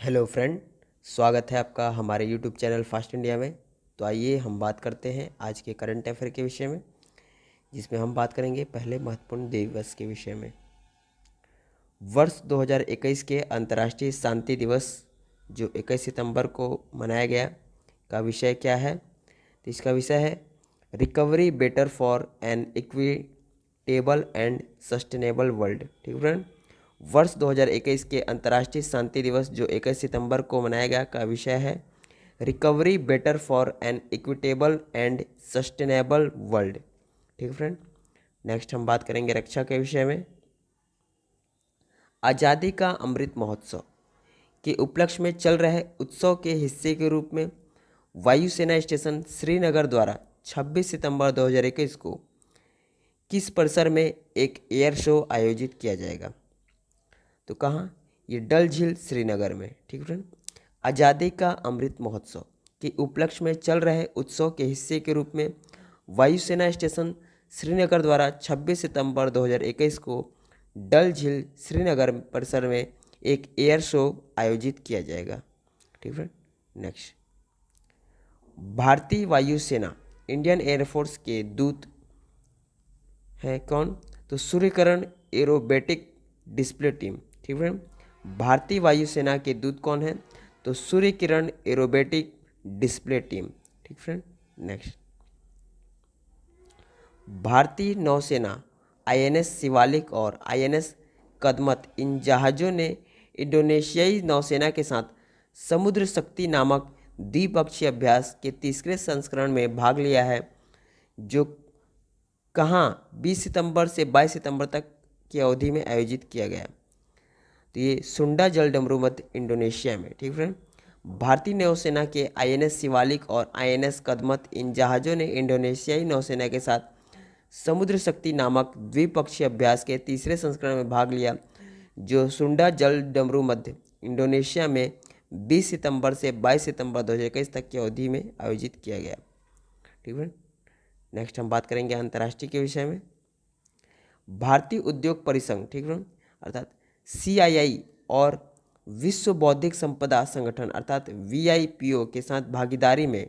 Hello friend, स्वागत है आपका हमारे यूट्यूब चैनल फास्ट इंडिया में। तो आइए हम बात करते हैं आज के करंट अफेयर के विषय में, जिसमें हम बात करेंगे पहले महत्वपूर्ण दिवस के विषय में। वर्ष 2021 के अंतर्राष्ट्रीय शांति दिवस जो 21 सितंबर को मनाया गया का विषय क्या है? तो इसका विषय है recovery better for an equitable and sustainable world. ठीक है फ्रेंड, वर्ष 2021 के अंतर्राष्ट्रीय शांति दिवस जो 21 सितंबर को मनाया गया का विषय है recovery better for an equitable and sustainable world. ठीक है फ्रेंड, नेक्स्ट हम बात करेंगे रक्षा के विषय में। आज़ादी का अमृत महोत्सव के उपलक्ष्य में चल रहे उत्सव के हिस्से के रूप में वायुसेना स्टेशन श्रीनगर द्वारा 26 सितंबर 2021 को किस परिसर में एक एयर शो आयोजित किया जाएगा? तो कहाँ? ये डल झील श्रीनगर में। ठीक है, आज़ादी का अमृत महोत्सव के उपलक्ष्य में चल रहे उत्सव के हिस्से के रूप में वायुसेना स्टेशन श्रीनगर द्वारा 26 सितंबर 2021 को डल झील श्रीनगर परिसर में एक एयर शो आयोजित किया जाएगा। ठीक है, नेक्स्ट, भारतीय वायुसेना इंडियन एयरफोर्स के दूत है कौन? तो सूर्यकिरण एरोबेटिक डिस्प्ले टीम। ठीक है, भारतीय वायुसेना के दूत कौन है? तो सूर्यकिरण एरोबेटिक डिस्प्ले टीम। ठीक फ्रेंड, नेक्स्ट, भारतीय नौसेना आईएनएस शिवालिक और आईएनएस कदमत इन जहाज़ों ने इंडोनेशियाई नौसेना के साथ समुद्र शक्ति नामक द्विपक्षीय अभ्यास के तीसरे संस्करण में भाग लिया है, जो कहाँ 20 सितंबर से 22 सितंबर तक की अवधि में आयोजित किया गया। तो ये सुंडा जल डमरू मध्य इंडोनेशिया में। ठीक है, भारतीय नौसेना के आईएनएस शिवालिक और आईएनएस कदमत इन जहाज़ों ने इंडोनेशियाई नौसेना के साथ समुद्र शक्ति नामक द्विपक्षीय अभ्यास के तीसरे संस्करण में भाग लिया, जो सुंडा जल डमरू मध्य इंडोनेशिया में 20 सितंबर से 22 सितंबर 2021 तक की अवधि में आयोजित किया गया। ठीक है, नेक्स्ट हम बात करेंगे अंतर्राष्ट्रीय के विषय में। भारतीय उद्योग परिसंघ, ठीक है, अर्थात CII और विश्व बौद्धिक संपदा संगठन अर्थात WIPO के साथ भागीदारी में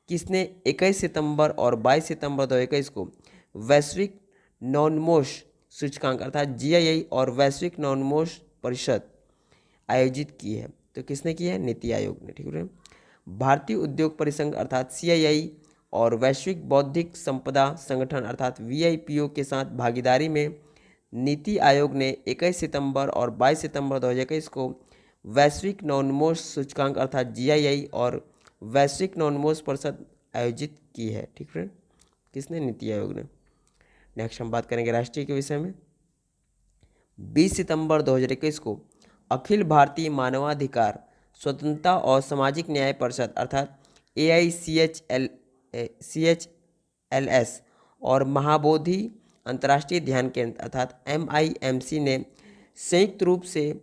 किसने 21 सितंबर और 22 सितंबर 2021 को वैश्विक नवोन्मेष सूचकांक अर्थात GII और वैश्विक नवोन्मेष परिषद आयोजित की है? तो किसने की है? नीति आयोग ने। ठीक है, भारतीय उद्योग परिसंघ अर्थात CII और वैश्विक बौद्धिक संपदा संगठन अर्थात WIPO के साथ भागीदारी में नीति आयोग ने 21 सितंबर और 22 सितंबर 2021 को वैश्विक नवोन्मेष सूचकांक अर्थात GII और वैश्विक नवोन्मेष परिषद आयोजित की है। ठीक फ्रेंड, किसने? नीति आयोग ने। नेक्स्ट हम बात करेंगे राष्ट्रीय के विषय में। 20 सितंबर 2021 को अखिल भारतीय मानवाधिकार स्वतंत्रता और सामाजिक न्याय परिषद अर्थात AICHLS और महाबोधि अंतर्राष्ट्रीय ध्यान केंद्र अर्थात MIMC ने संयुक्त रूप से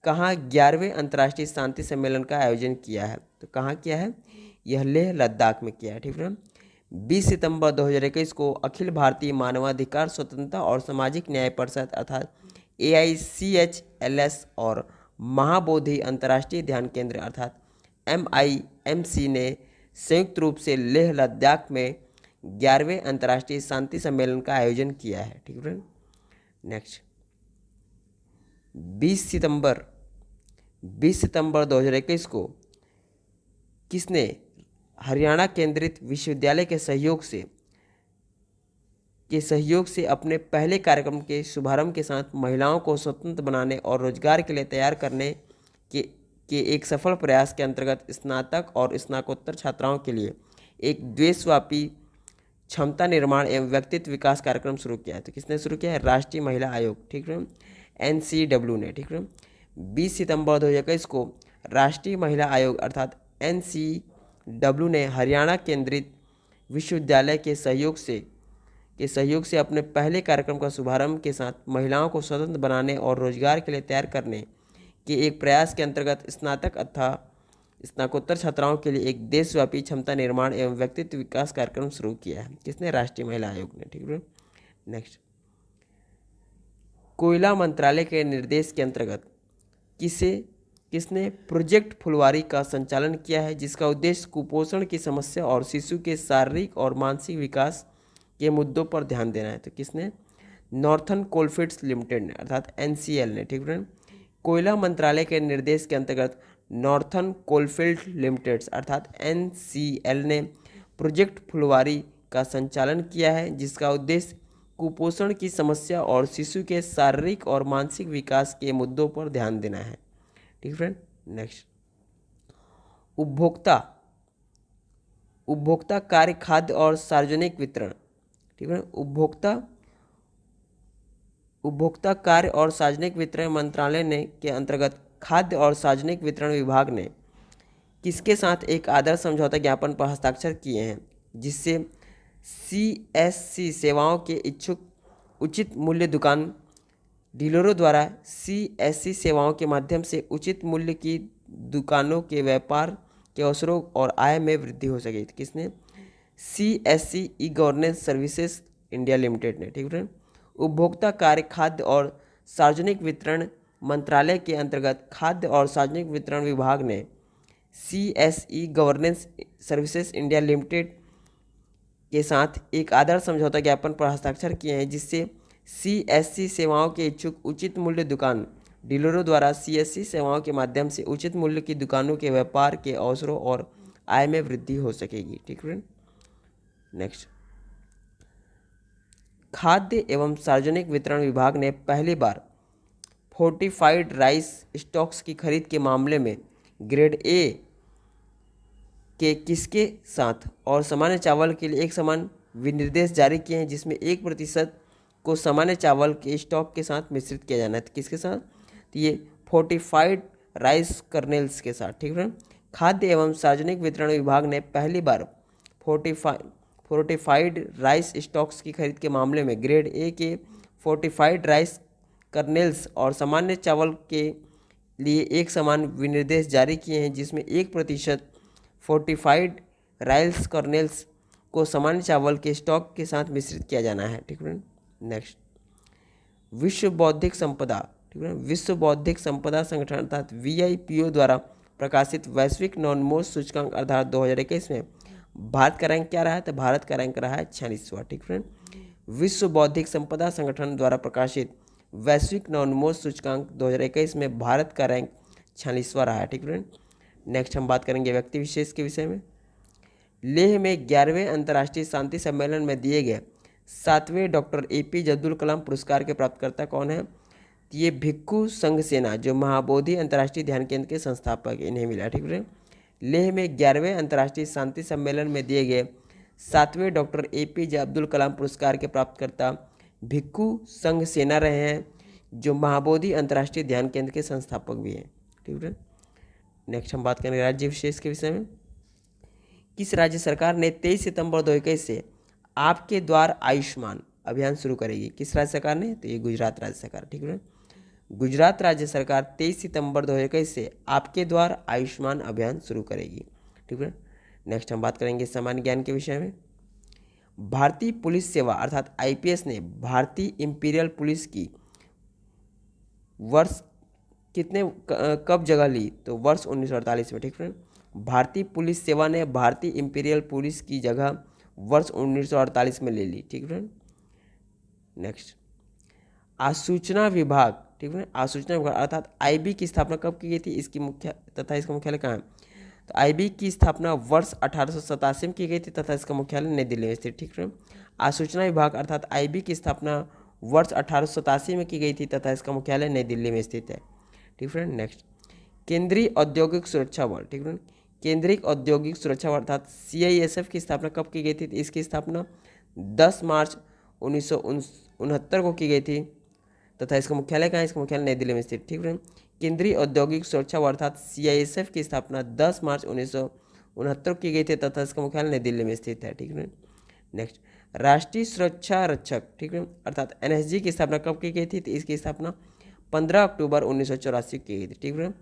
कहाँ 11वें अंतर्राष्ट्रीय शांति सम्मेलन का आयोजन किया है? तो कहाँ किया है? यह लेह लद्दाख में किया है। ठीक है, 20 सितंबर 2021 को अखिल भारतीय मानवाधिकार स्वतंत्रता और सामाजिक न्याय परिषद अर्थात AICHLS और महाबोधि अंतर्राष्ट्रीय ध्यान केंद्र अर्थात MIMC ने संयुक्त रूप से लेह लद्दाख में 11वें अंतर्राष्ट्रीय शांति सम्मेलन का आयोजन किया है। ठीक है, नेक्स्ट, 20 सितंबर 2021 को किसने हरियाणा केंद्रित विश्वविद्यालय के सहयोग से अपने पहले कार्यक्रम के शुभारंभ के साथ महिलाओं को स्वतंत्र बनाने और रोजगार के लिए तैयार करने के एक सफल प्रयास के अंतर्गत स्नातक और स्नातकोत्तर छात्राओं के लिए एक देशव्यापी क्षमता निर्माण एवं व्यक्तित्व विकास कार्यक्रम शुरू किया है? तो किसने शुरू किया है? राष्ट्रीय महिला आयोग। ठीक है, NCW ने। ठीक है, 20 सितंबर 2021 को राष्ट्रीय महिला आयोग अर्थात NCW ने हरियाणा केंद्रित विश्वविद्यालय के सहयोग से अपने पहले कार्यक्रम का शुभारंभ के साथ महिलाओं को स्वतंत्र बनाने और रोजगार के लिए तैयार करने के एक प्रयास के अंतर्गत स्नातक अथवा स्नातकोत्तर छात्राओं के लिए एक देशव्यापी क्षमता निर्माण एवं व्यक्तित्व विकास कार्यक्रम शुरू किया है। किसने? राष्ट्रीय महिला आयोग ने। ठीक है, नेक्स्ट, कोयला मंत्रालय के निर्देश के अंतर्गत किसने प्रोजेक्ट फुलवारी का संचालन किया है, जिसका उद्देश्य कुपोषण की समस्या और शिशु के शारीरिक और मानसिक विकास के मुद्दों पर ध्यान देना है। तो किसने? नॉर्थर्न कोलफील्ड्स लिमिटेड ने अर्थात एनसीएल ने। ठीक है। कोयला मंत्रालय के निर्देश के अंतर्गत नॉर्थर्न कोलफील्ड लिमिटेड अर्थात एनसीएल ने प्रोजेक्ट फुलवारी का संचालन किया है, जिसका उद्देश्य कुपोषण की समस्या और शिशु के शारीरिक और मानसिक विकास के मुद्दों पर ध्यान देना है। ठीक फ्रेंड। नेक्स्ट, उपभोक्ता उपभोक्ता कार्य, खाद्य और सार्वजनिक वितरण। ठीक है। उपभोक्ता कार्य और सार्वजनिक वितरण मंत्रालय ने के अंतर्गत खाद्य और सार्वजनिक वितरण विभाग ने किसके साथ एक आदर्श समझौता ज्ञापन पर हस्ताक्षर किए हैं, जिससे सीएससी सेवाओं के इच्छुक उचित मूल्य दुकान डीलरों द्वारा सीएससी सेवाओं के माध्यम से उचित मूल्य की दुकानों के व्यापार के अवसरों और आय में वृद्धि हो सके। किसने? CSC e governance services India limited ने। ठीक है। उपभोक्ता कार्य, खाद्य और सार्वजनिक वितरण मंत्रालय के अंतर्गत खाद्य और सार्वजनिक वितरण विभाग ने CSE governance services India limited के साथ एक आदर्श समझौता ज्ञापन पर हस्ताक्षर किए हैं, जिससे सीएससी सेवाओं के इच्छुक उचित मूल्य दुकान डीलरों द्वारा सीएससी सेवाओं के माध्यम से उचित मूल्य की दुकानों के व्यापार के अवसरों और आय में वृद्धि हो सकेगी। ठीक है। नेक्स्ट, खाद्य एवं सार्वजनिक वितरण विभाग ने पहली बार फोर्टिफाइड राइस स्टॉक्स की खरीद के मामले में ग्रेड ए के किसके साथ और सामान्य चावल के लिए एक समान विनिर्देश जारी किए हैं, जिसमें 1% को सामान्य चावल के स्टॉक के साथ मिश्रित किया जाना है। तो किसके साथ? तो ये फोर्टिफाइड राइस कर्नेल्स के साथ। ठीक है। खाद्य एवं सार्वजनिक वितरण विभाग ने पहली बार फोर्टिफाइड राइस स्टॉक्स की खरीद के मामले में ग्रेड ए के फोर्टिफाइड राइस कर्नेल्स और सामान्य चावल के लिए एक समान विनिर्देश जारी किए हैं, जिसमें 1% फोर्टिफाइड राइस कर्नेल्स को सामान्य चावल के स्टॉक के साथ मिश्रित किया जाना है। ठीक है। नेक्स्ट, विश्व बौद्धिक संपदा। ठीक है। विश्व बौद्धिक संपदा संगठन अर्थात वीआईपीओ द्वारा प्रकाशित वैश्विक नवोन्मेष सूचकांक अर्थात 2021 में भारत का रैंक क्या रहा है? तो भारत का रैंक रहा है 46वां। ठीक है। विश्व बौद्धिक संपदा संगठन द्वारा प्रकाशित वैश्विक नवोन्मेष सूचकांक 2021 में भारत का रैंक 46वां रहा है। ठीक है। नेक्स्ट हम बात करेंगे व्यक्ति विशेष के विषय में। लेह में 11वें अंतर्राष्ट्रीय शांति सम्मेलन में दिए गए 7वें डॉक्टर एपीजे अब्दुल कलाम पुरस्कार के प्राप्तकर्ता कौन है? ये भिक्खू संघ सेना जो महाबोधि अंतर्राष्ट्रीय ध्यान केंद्र के संस्थापक, इन्हें मिला। ठीक है। लेह में 11वें अंतर्राष्ट्रीय शांति सम्मेलन में दिए गए 7वें डॉक्टर एपीजे अब्दुल कलाम पुरस्कार के प्राप्तकर्ता भिक्खू संघ सेना रहे हैं, जो महाबोधि अंतर्राष्ट्रीय ध्यान केंद्र के संस्थापक भी हैं। ठीक है। नेक्स्ट हम बात करेंगे राज्य विशेष के विषय में। किस राज्य सरकार ने 23 सितंबर 2021 से आपके द्वार आयुष्मान अभियान शुरू करेगी? किस राज्य सरकार ने? तो ये गुजरात राज्य सरकार। ठीक है। गुजरात राज्य सरकार 23 सितंबर 2021 से आपके द्वार आयुष्मान अभियान शुरू करेगी। ठीक है। नेक्स्ट हम बात करेंगे सामान्य ज्ञान के विषय में। भारतीय पुलिस सेवा अर्थात आईपीएस ने भारतीय इंपीरियल पुलिस की वर्ष कब जगह ली? तो वर्ष 1948 में। ठीक है। भारतीय पुलिस सेवा ने भारतीय इंपीरियल पुलिस की जगह वर्ष 1948 में ले ली। ठीक है। नेक्स्ट, आसूचना विभाग। ठीक है। आसूचना विभाग अर्थात आईबी की स्थापना कब की गई थी? इसका मुख्यालय कहाँ है? तो आईबी की स्थापना वर्ष 1887 में की गई थी तथा इसका मुख्यालय नई दिल्ली में स्थित। ठीक है। आसूचना विभाग अर्थात आईबी की स्थापना वर्ष 1887 में की गई थी तथा इसका मुख्यालय नई दिल्ली में स्थित है। ठीक है। नेक्स्ट, केंद्रीय औद्योगिक सुरक्षा बल। ठीक है। केंद्रीय औद्योगिक सुरक्षा बल अर्थात सीआईएसएफ की स्थापना कब की गई थी? इसकी स्थापना 10 मार्च 1969 को की गई थी तथा इसका मुख्यालय कहाँ है? इसका मुख्यालय नई दिल्ली में स्थित। ठीक है। केंद्रीय औद्योगिक सुरक्षा बल अर्थात सीआईएसएफ की स्थापना 10 मार्च 1969 को की गई थी तथा इसका मुख्यालय नई दिल्ली में स्थित है। ठीक है। नेक्स्ट, राष्ट्रीय सुरक्षा रक्षक। ठीक है। अर्थात एनएसजी की स्थापना कब की गई थी? तो इसकी स्थापना 15 अक्टूबर 1984 को की गई थी। ठीक है।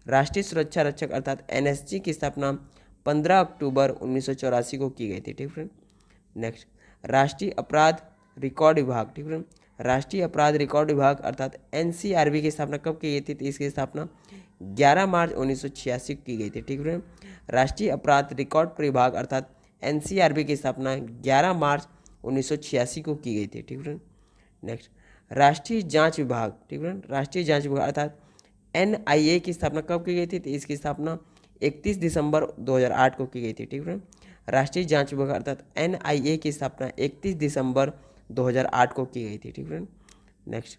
राष्ट्रीय सुरक्षा रक्षक अर्थात एनएसजी की स्थापना 15 अक्टूबर 1984 को की गई थी। ठीक है। नेक्स्ट, राष्ट्रीय अपराध रिकॉर्ड विभाग। ठीक है। राष्ट्रीय अपराध रिकॉर्ड विभाग अर्थात एनसीआरबी की स्थापना कब की गई थी? तो इसकी स्थापना 11 मार्च 1986 को की गई थी। ठीक है फ्रेंड। राष्ट्रीय अपराध रिकॉर्ड विभाग अर्थात एनसीआरबी की स्थापना 11 मार्च 1986 को की गई थी। ठीक है। नेक्स्ट, राष्ट्रीय जांच विभाग। ठीक है। राष्ट्रीय जांच विभाग अर्थात एनआईए की स्थापना कब की गई थी? तो इसकी स्थापना 31 दिसंबर 2008 को की गई थी। ठीक है। राष्ट्रीय जांच विभाग अर्थात एनआईए की स्थापना 31 दिसंबर 2008 को की गई थी। ठीक है। नेक्स्ट,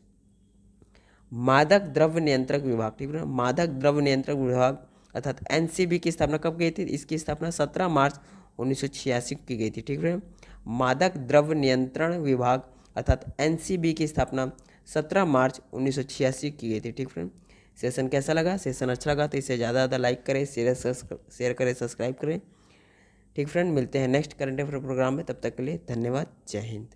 मादक द्रव्य नियंत्रक विभाग। ठीक है। मादक द्रव्य नियंत्रक विभाग अर्थात एनसीबी की स्थापना कब की गई थी? इसकी स्थापना 17 मार्च 1986 को की गई थी। ठीक है। मादक द्रव्य नियंत्रण विभाग अर्थात एनसीबी की स्थापना 17 मार्च 1986 की गई थी। ठीक फ्रेंड। सेशन कैसा लगा? सेशन अच्छा लगा तो इसे ज़्यादा ज़्यादा लाइक करें, शेयर करें, सब्सक्राइब करें। ठीक फ्रेंड, मिलते हैं नेक्स्ट करंट अफेयर प्रोग्राम में। तब तक के लिए धन्यवाद। जय हिंद।